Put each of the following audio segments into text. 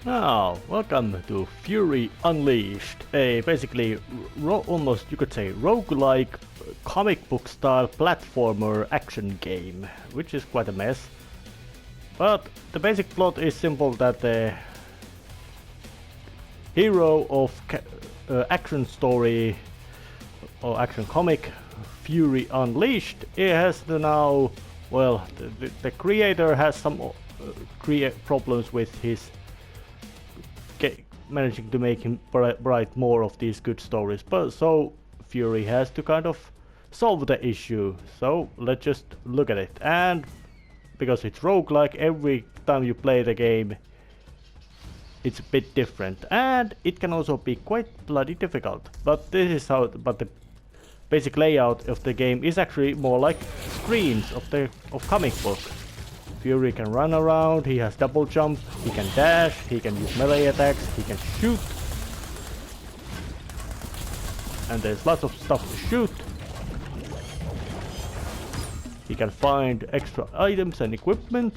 Now, welcome to Fury Unleashed, a basically almost you could say roguelike comic book style platformer action game, which is quite a mess. But the basic plot is simple that the hero of action story or action comic Fury Unleashed, it has to now, well, the creator has some problems with his managing to make him write more of these good stories, but so Fury has to kind of solve the issue. So let's just look at it. And because it's roguelike, every time you play the game it's a bit different, and it can also be quite bloody difficult. But this is how. But the basic layout of the game is actually more like screens of comic book. Fury can run around, he has double jump, he can dash, he can use melee attacks, he can shoot. And there's lots of stuff to shoot. He can find extra items and equipment,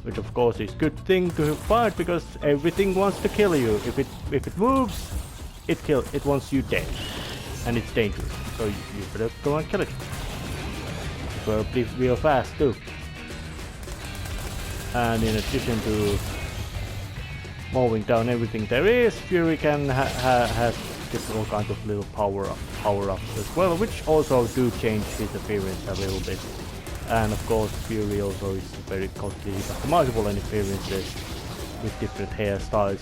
which of course is good thing to find because everything wants to kill you. If it moves, it wants you dead, and it's dangerous. So you better go and kill it. Be real fast too. And in addition to mowing down everything there is, Fury can has all kinds of little power ups as well, which also do change his appearance a little bit. And of course Fury also is very completely customizable and appearances with different hairstyles,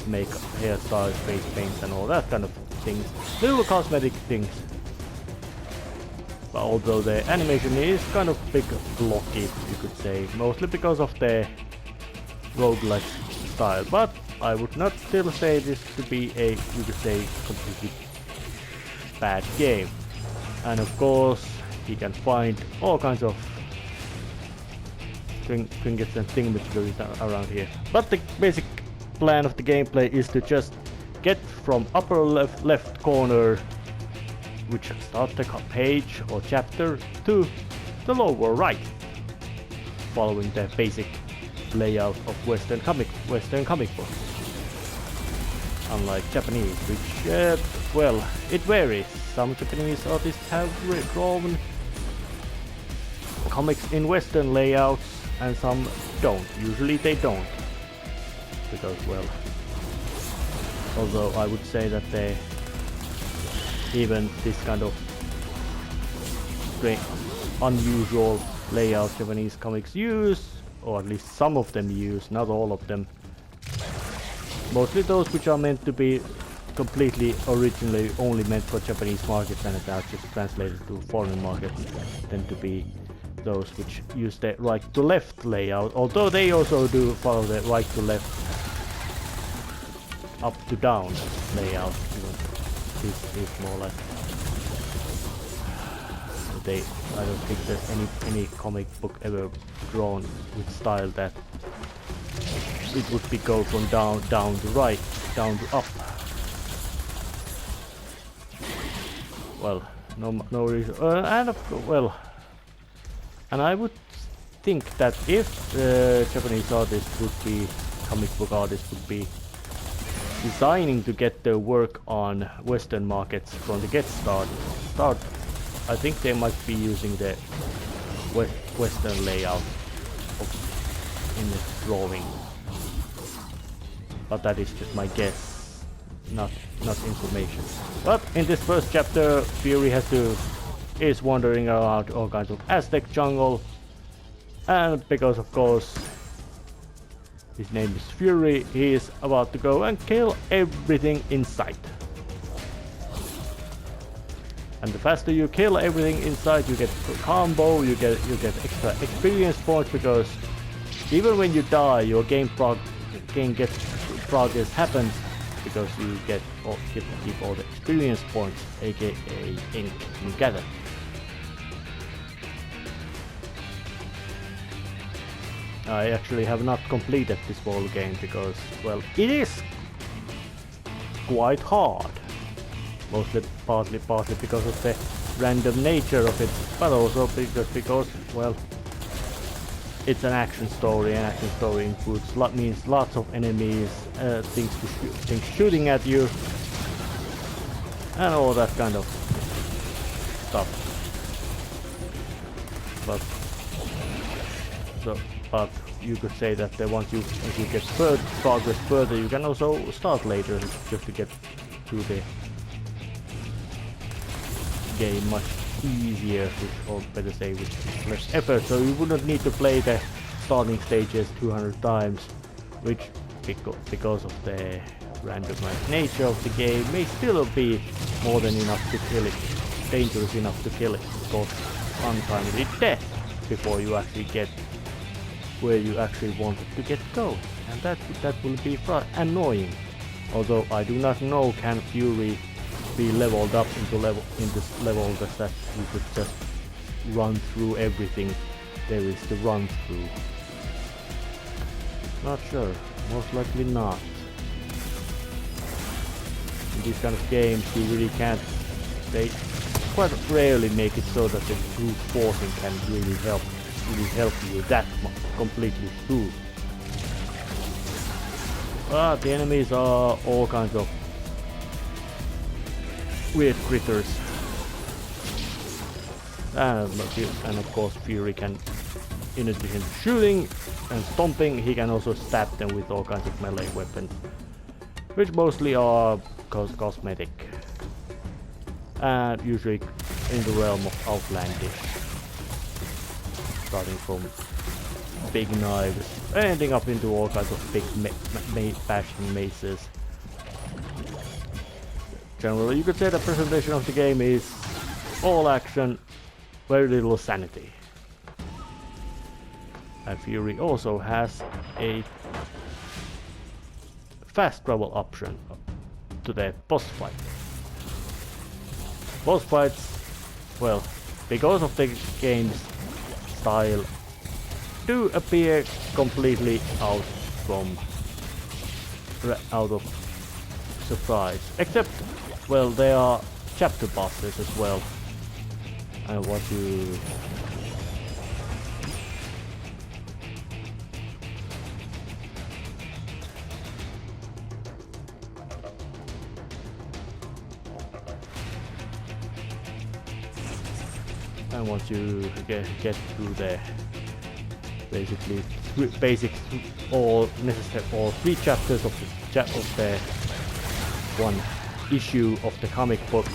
hairstyles, face paints and all that kind of things. Little cosmetic things. But although the animation is kind of big blocky, you could say, mostly because of the roguelike style. But I would not still say this to be a, you could say, completely bad game. And of course, he can find all kinds of trinkets and thingamajiggeries around here. But the basic plan of the gameplay is to just get from upper left corner, which starts the page or chapter, to the lower right, following the basic layout of Western comic book. Unlike Japanese, which well, it varies. Some Japanese artists have drawn comics in Western layouts, and some don't. Usually they don't, because well, although I would say that they even this kind of unusual layout Japanese comics use, or at least some of them use, not all of them. Mostly those which are meant to be completely originally only meant for Japanese markets and are just translated to foreign markets tend to be those which use the right to left layout, although they also do follow the right to left, up to down layout. This is more like I don't think there's any comic book ever drawn with style that it would be go from down to right, down to up. Well, no reason, and I would think that if Japanese artists would be, comic book artists would be designing to get their work on Western markets from the start, I think they might be using the Western layout in the drawing. But that is just my guess, not information. But in this first chapter, Fury is wandering around all kinds of Aztec jungle, and because of course his name is Fury, he is about to go and kill everything in sight. And the faster you kill everything in sight, you get a combo, you get extra experience points, because even when you die, your game progress happens because you get to keep all the experience points, aka ink, you gather. I actually have not completed this whole game because, well, it is quite hard. Partly because of the random nature of it, but also because, well, it's an action story, and action story includes means lots of enemies, things shooting at you, and all that kind of stuff. But you could say that once you get progress further, you can also start later just to get through the game much easier, or better say with less effort. So you wouldn't need to play the starting stages 200 times, which because of the randomized nature of the game may still be more than enough to kill it, dangerous enough to kill it, cause untimely death before you actually get where you actually wanted to get going, and that will be annoying. Although I do not know, can Fury be leveled up into this level that you could just run through everything there is to run through. Not sure, most likely not. In these kind of games you really can't, they quite rarely make it so that the brute forcing can really help you that much completely through. But the enemies are all kinds of weird critters, and of course Fury can, in addition to shooting and stomping, he can also stab them with all kinds of melee weapons, which mostly are cosmetic and usually in the realm of outlandish, starting from big knives ending up into all kinds of big bashing maces. Generally, you could say the presentation of the game is all action, very little sanity. And Fury also has a fast travel option to the boss fight. Boss fights, well, because of the game's style, do appear completely out of surprise, except, well, there are chapter bosses as well, and once you get through the all three chapters of the one issue of the comic book,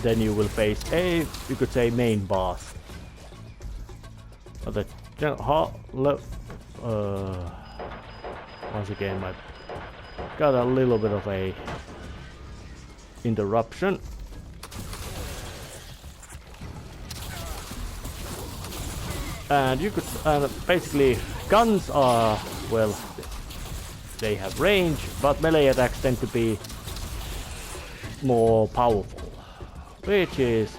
then you will face you could say main boss. But once again, I got a little bit of a interruption. And you could basically, guns are, well, they have range, but melee attacks tend to be more powerful, which is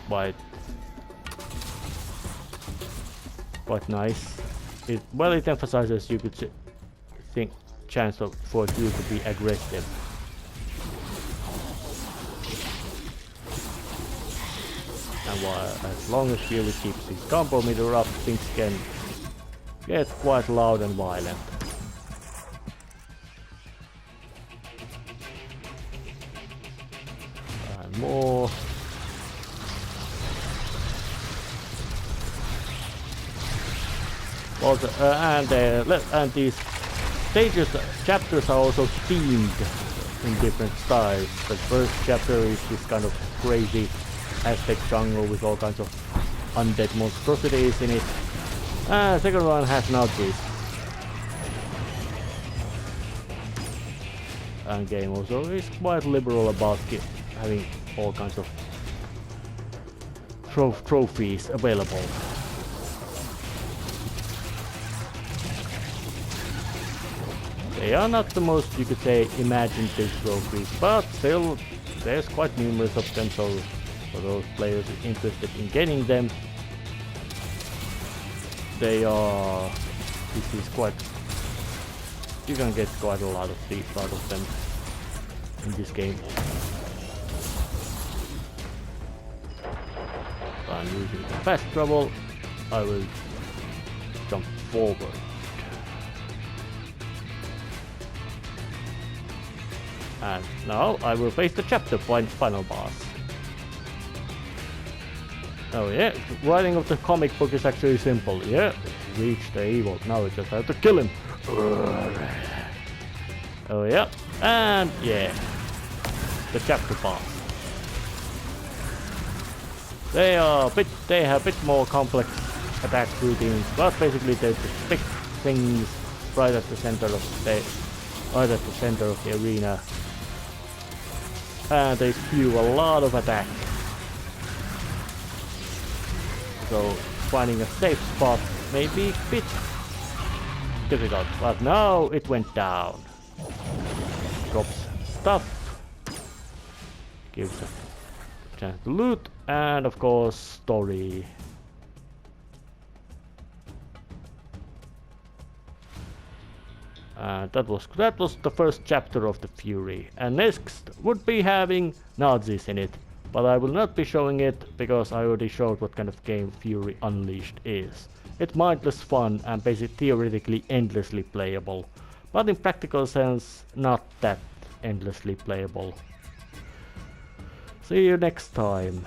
quite nice. It emphasizes, you could think, chance for you to be aggressive. And as long as Fury keeps his combo meter up, things can get quite loud and violent. And more. Also, and these chapters are also themed in different styles. The first chapter is this kind of crazy Aztec jungle with all kinds of undead monstrosities in it. Second one has Nazis. And game also is quite liberal about having all kinds of trophies available. They are not the most, you could say, imaginative trophies, but still there's quite numerous of them, so for those players interested in getting them, this is quite, you can get quite a lot of them. in this game. I'm using the fast travel. I will jump forward. And now I will face the chapter point final boss. Oh yeah, writing of the comic book is actually simple. Yeah, reach the evil. Now we just have to kill him. Oh yeah, and yeah, the chapter boss. They have a bit more complex attack routines, but basically they just pick things right at the center of the arena, and they spew a lot of attack. So finding a safe spot may be a bit difficult, but now it went down. Drops stuff, gives a chance to loot, and of course story. That was the first chapter of the Fury, and next would be having Nazis in it, but I will not be showing it because I already showed what kind of game Fury Unleashed is. It's mindless fun and basically theoretically endlessly playable, but in practical sense not that endlessly playable. See you next time.